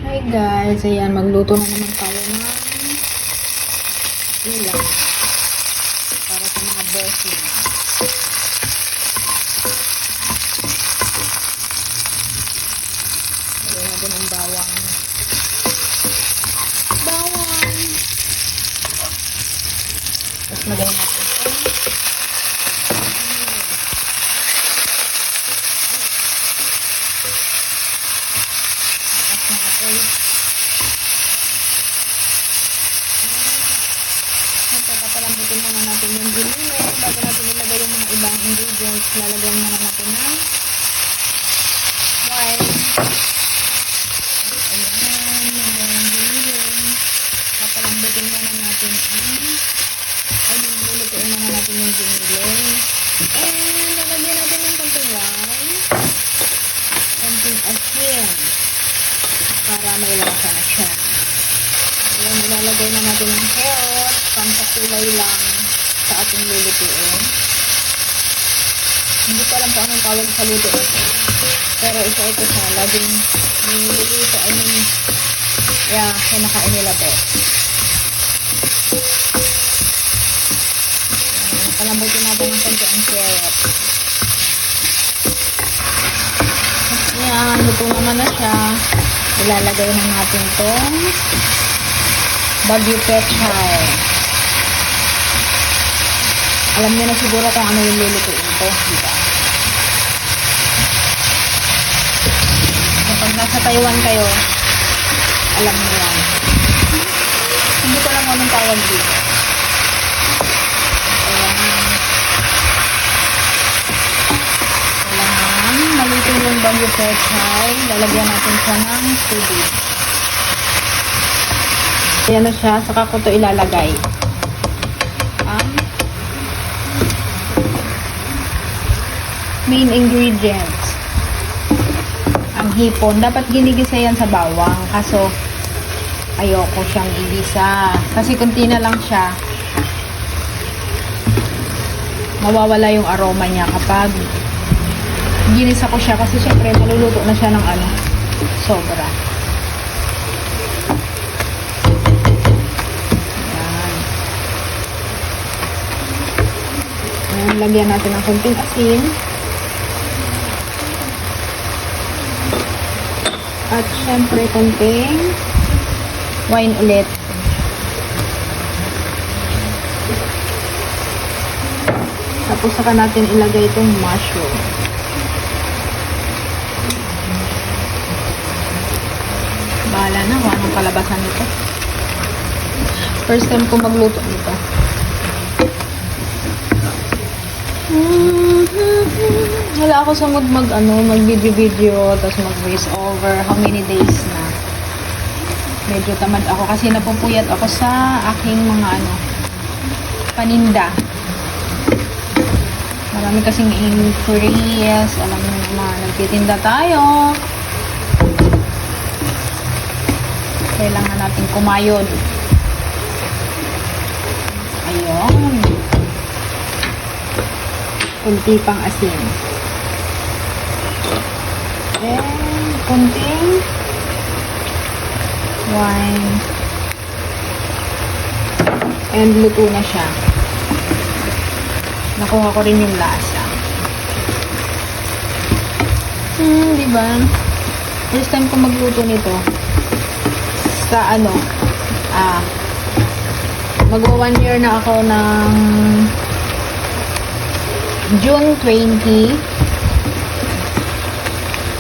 Hey guys, ayan, magluto na naman tayo ng ulam para sa mga bossing. Lagyan natin ang bawang. Tapos lagyan natin ito. Papalambutin muna natin yung gulay bago natin ilagay yung mga ibang ingredients. Lalagyan muna natin ng wine. Ayan, yung gulay. Papalambutin muna natin lulutuin muna natin yung gulay. And lalagyan natin ng konting wine, konting asin para may lasa na siya. Ayan, ilalagay na natin yung carrot, pampakulay lang sa ating lulutuin. Hindi ko alam kung anong tawag sa luto ito. Pero ito siya, laging niluluto, kinakain nila to. Ayan, palambutin natin ng konti ang carrot. Ayan, luto naman na siya. Ilalagay na natin itong Baguio Pechay. Alam niyo na siguro kung ano yung lulutuin ito, diba? Kapag nasa Taiwan kayo, alam niyo yan. Hindi ko lang anong tawag dito. Kailangan maluto yung Baguio Pechay. Lalagyan natin siya ng tubig. Ayan na siya, saka ko ito ilalagay. Main ingredients. Ang hipon. Dapat ginigisa yan sa bawang. Kaso, ayoko siyang igisa. Kasi kunti na lang siya. Mawawala yung aroma niya kapag ginisa ko siya. Kasi syempre, maluluto na siya ng sobra. Lagyan natin ng konting asin. At syempre konting wine ulit. Tapos saka natin ilagay itong mushroom. Bahala na kung anong kalabasan nito. First time ko magluto nito. Wala ako sa mood mag-video, tapos mag-voice over. How many days na? Medyo tamad ako kasi napupuyat ako sa aking mga paninda. Marami kasing inquiries. Alam mo naman, nagtitinda tayo. Kailangan natin kumayod. Ayun. Kunti pang asin. Then, kunting wine. And luto na siya. Nakuha ko rin yung lasa. Diba? First time ko magluto nito. Sa magwa 1 year na ako ng June 20.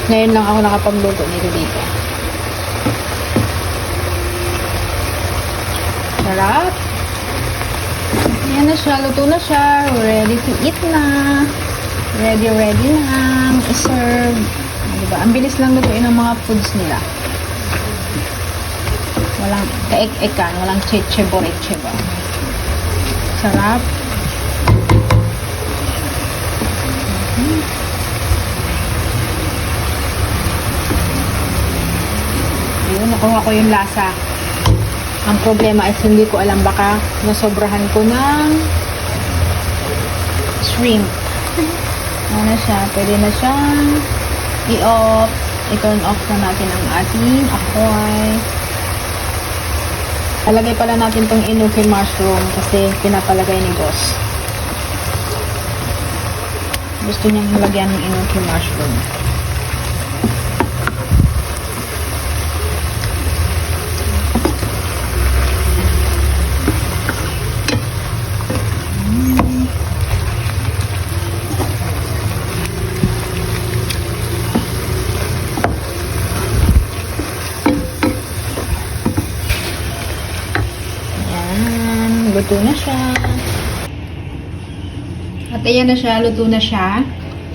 Ngayon lang ako nakapagluto nito dito. Sarap. Yan na siya. Luto na siya. Ready to eat na. Ready na. I-serve. Diba? Ang bilis lang lutuin ng mga foods nila. Walang kaek-ekan. Walang cheche-boreche ba. Sarap. Ayun, nakuha ko yung lasa. Ang problema is hindi ko alam, baka nasobrahan ko ng shrimp. Ano na siya? Pwede na siyang i-off. I-turn off na natin ang ating apoy. Talagay pala natin tong inuki mushroom kasi pinapalagay ni boss. Gusto niyang lagyan ng inuki mushroom. Luto na siya. At ayan na siya, luto na siya.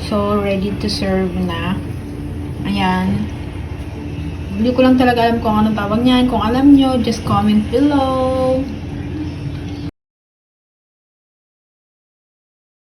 So, ready to serve na. Ayan. Hindi ko lang talaga alam kung anong tawag niyan. Kung alam nyo, just comment below.